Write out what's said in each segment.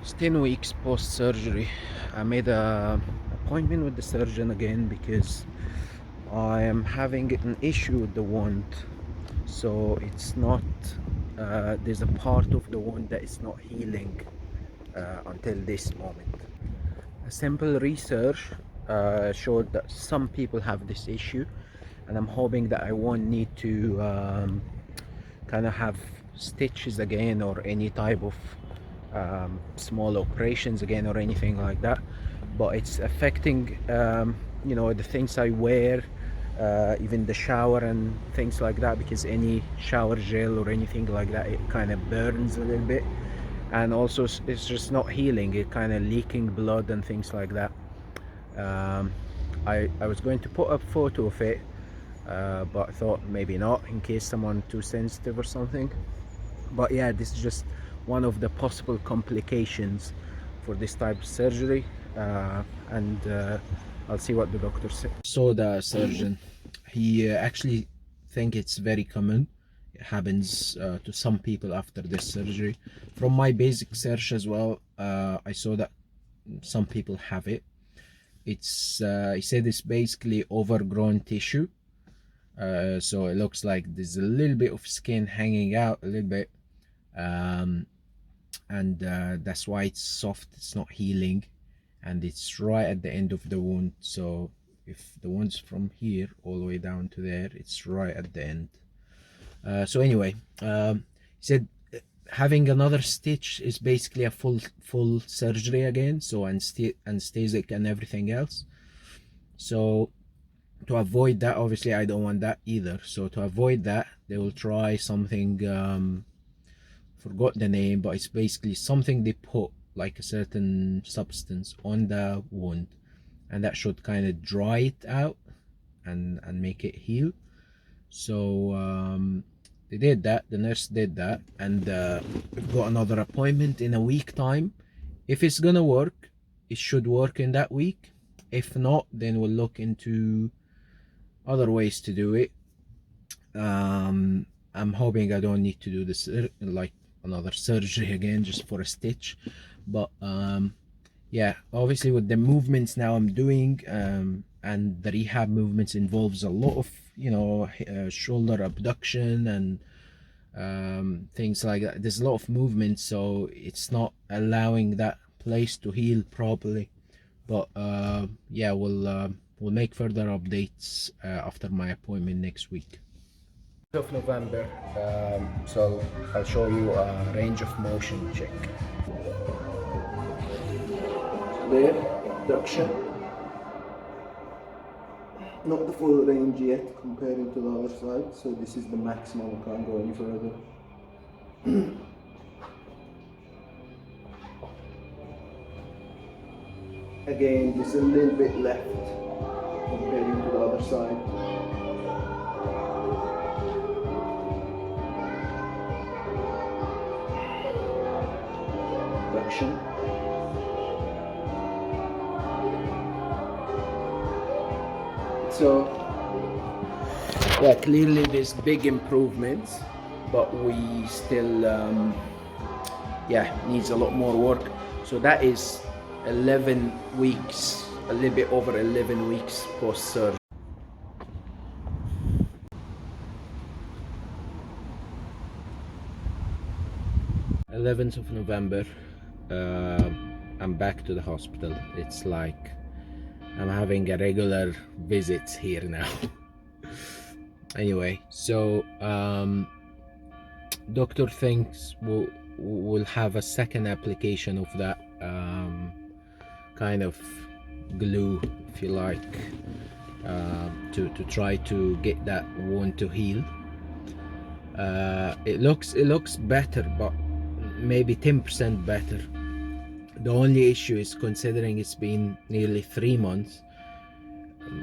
It's 10 weeks post surgery. I made a appointment with the surgeon again because I am having an issue with the wound. So it's not, there's a part of the wound that is not healing until this moment. A simple research showed that some people have this issue, and I'm hoping that I won't need to kind of have stitches again or any type of small operations again or anything like that. But it's affecting you know, the things I wear, even the shower and things like that, because any shower gel or anything like that, it kind of burns a little bit. And also it's just not healing, it kind of leaking blood and things like that. I was going to put a photo of it, but I thought maybe not, in case someone too sensitive or something. But yeah, this is just one of the possible complications for this type of surgery, and I'll see what the doctor said. So the surgeon, he actually think it's very common. It happens to some people after this surgery. From my basic search as well, I saw that some people have it. It's he said it's basically overgrown tissue. So it looks like there's a little bit of skin hanging out a little bit, and that's why it's soft, it's not healing, and it's right at the end of the wound. So if the wound's from here all the way down to there, it's right at the end. So anyway, he said having another stitch is basically a full surgery again, so anesthetic and everything else. So to avoid that, obviously I don't want that either, so to avoid that, they will try something, forgot the name, but it's basically something they put like a certain substance on the wound, and that should kind of dry it out and make it heal. So they did that, the nurse did that, and we've got another appointment in a week time. If it's gonna work, it should work in that week. If not, then we'll look into other ways to do it. I'm hoping I don't need to do this like another surgery again just for a stitch. But yeah, obviously with the movements now I'm doing, and the rehab movements involves a lot of, you know, shoulder abduction and things like that. There's a lot of movement, so it's not allowing that place to heal properly. But yeah, we'll make further updates after my appointment next week. Of November, so I'll show you a range of motion check. There, abduction. Not the full range yet comparing to the other side, so this is the maximum, I can't go any further. Again, there's a little bit left comparing to the other side. Abduction. So yeah, clearly there's big improvements, but we still yeah, needs a lot more work. So that is 11 weeks, a little bit over 11 weeks post surgery. 11th of November, I'm back to the hospital. It's like I'm having a regular visits here now. Anyway, so doctor thinks we'll have a second application of that kind of glue, if you like, to try to get that wound to heal. It looks better, but maybe 10% better. The only issue is, considering it's been nearly 3 months,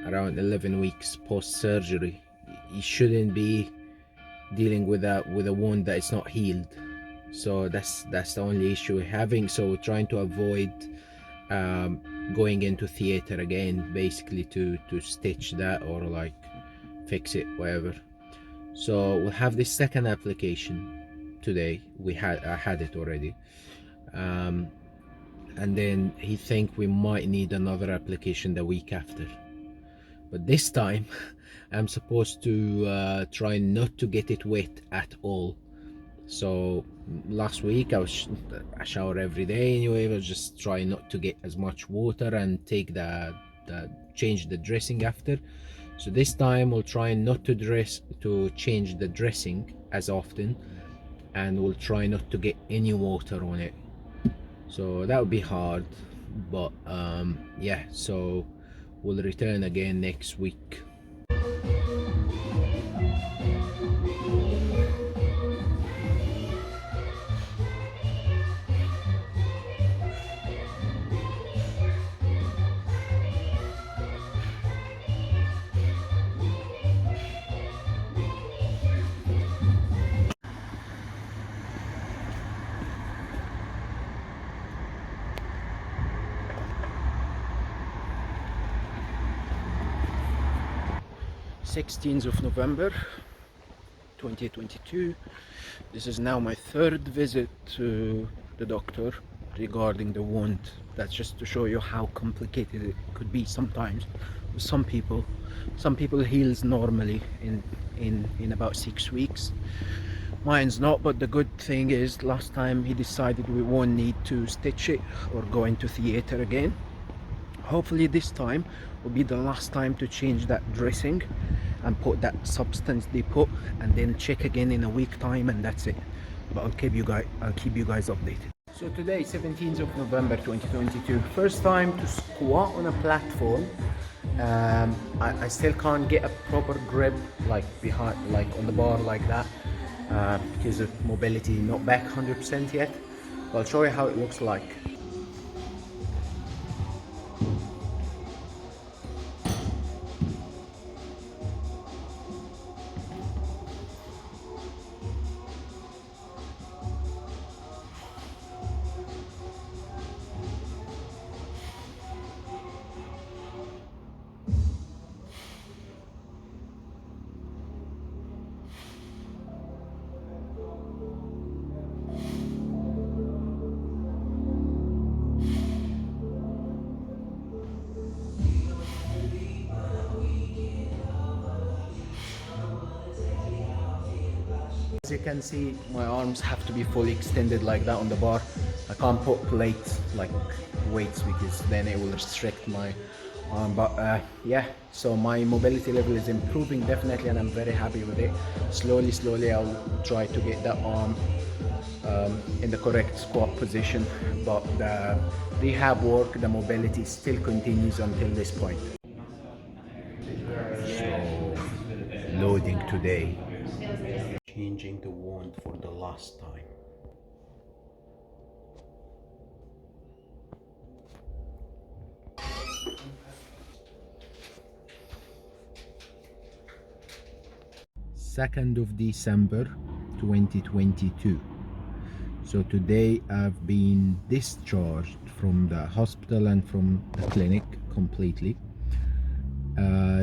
around 11 weeks post surgery, you shouldn't be dealing with a wound that is not healed. So that's the only issue we're having. So we're trying to avoid going into theater again, basically to stitch that or like fix it, whatever. So we'll have this second application today. I had it already. And then he think we might need another application the week after. But this time I'm supposed to try not to get it wet at all. So last week I shower every day anyway. I was just trying not to get as much water and take the change the dressing after. So this time we'll try not to change the dressing as often, and we'll try not to get any water on it. So that would be hard, but yeah, so we'll return again next week. November 16th 2022. This is now my third visit to the doctor regarding the wound. That's just to show you how complicated it could be sometimes with some people. Some people heals normally in about 6 weeks. Mine's not, but the good thing is last time he decided we won't need to stitch it or go into theater again. Hopefully this time will be the last time to change that dressing and put that substance they put, and then check again in a week time, and that's it. But I'll keep you guys updated. So today, 17th of November 2022, first time to squat on a platform. I still can't get a proper grip like behind, like on the bar like that, because of mobility not back 100% yet. But I'll show you how it looks like. As you can see, my arms have to be fully extended like that on the bar. I can't put plates like weights because then it will restrict my arm. But yeah, so my mobility level is improving definitely, and I'm very happy with it. Slowly I'll try to get that arm in the correct squat position. But the rehab work, the mobility still continues until this point. So loading today. Changing the wound for the last time. December 2nd, 2022. So today I've been discharged from the hospital and from the clinic completely.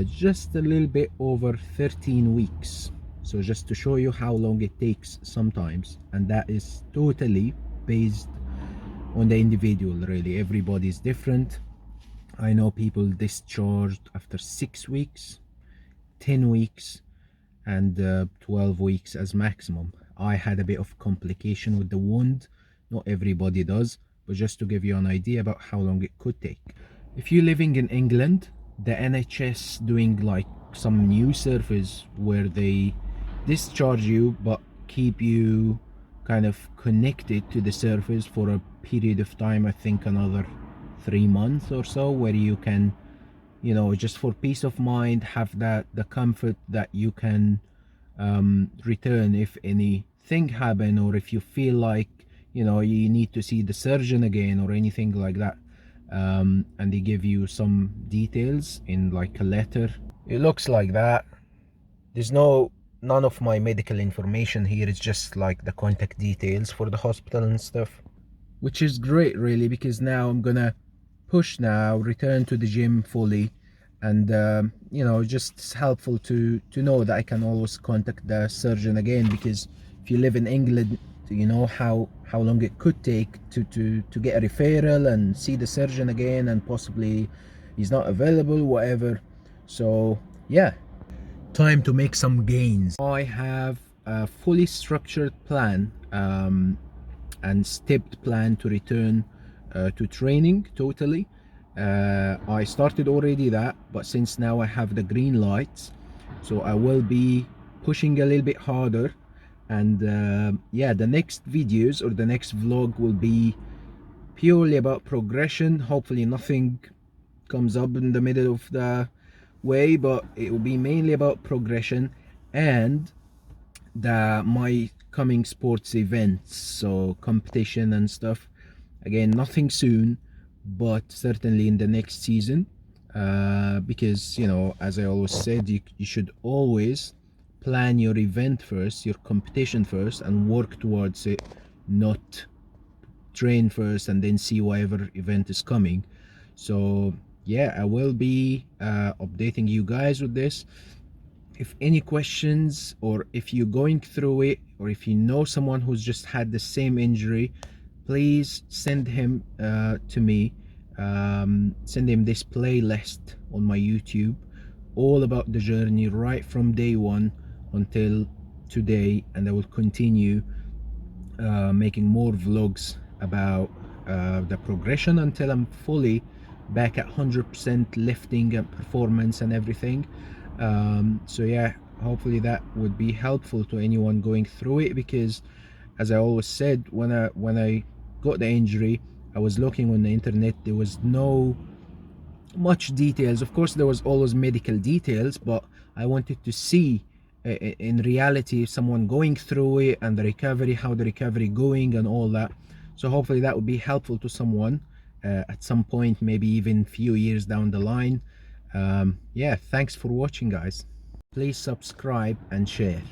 Just a little bit over 13 weeks. So just to show you how long it takes sometimes, and that is totally based on the individual, really. Everybody's different. I know people discharged after 6 weeks, 10 weeks, and 12 weeks as maximum. I had a bit of complication with the wound. Not everybody does, but just to give you an idea about how long it could take. If you're living in England, the NHS doing like some new service where they discharge you but keep you kind of connected to the surface for a period of time. I think another 3 months or so, where you can, you know, just for peace of mind, have that the comfort that you can return if anything happen, or if you feel like, you know, you need to see the surgeon again or anything like that. And they give you some details in like a letter. It looks like that. There's none of my medical information here. It's just like the contact details for the hospital and stuff, which is great really, because now I'm gonna push now, return to the gym fully, and you know, just it's helpful to know that I can always contact the surgeon again, because if you live in England you know how long it could take to get a referral and see the surgeon again, and possibly he's not available, whatever. So yeah, time to make some gains. I have a fully structured plan and stepped plan to return to training totally. I started already that, but since now I have the green lights, so I will be pushing a little bit harder. And yeah, the next videos or the next vlog will be purely about progression. Hopefully nothing comes up in the middle of the way, but it will be mainly about progression and my coming sports events, so competition and stuff. Again, nothing soon, but certainly in the next season, because, you know, as I always said, you should always plan your event first, your competition first, and work towards it, not train first and then see whatever event is coming. So yeah, I will be updating you guys with this. If any questions, or if you're going through it, or if you know someone who's just had the same injury, please send him to me. Send him this playlist on my YouTube, all about the journey right from day one until today, and I will continue making more vlogs about the progression until I'm fully back at 100% lifting and performance and everything. So yeah, hopefully that would be helpful to anyone going through it, because as I always said, when I got the injury, I was looking on the internet, there was no much details. Of course there was always medical details, but I wanted to see in reality someone going through it and the recovery, how the recovery going and all that. So hopefully that would be helpful to someone at some point, maybe even few years down the line. Yeah, thanks for watching, guys. Please subscribe and share.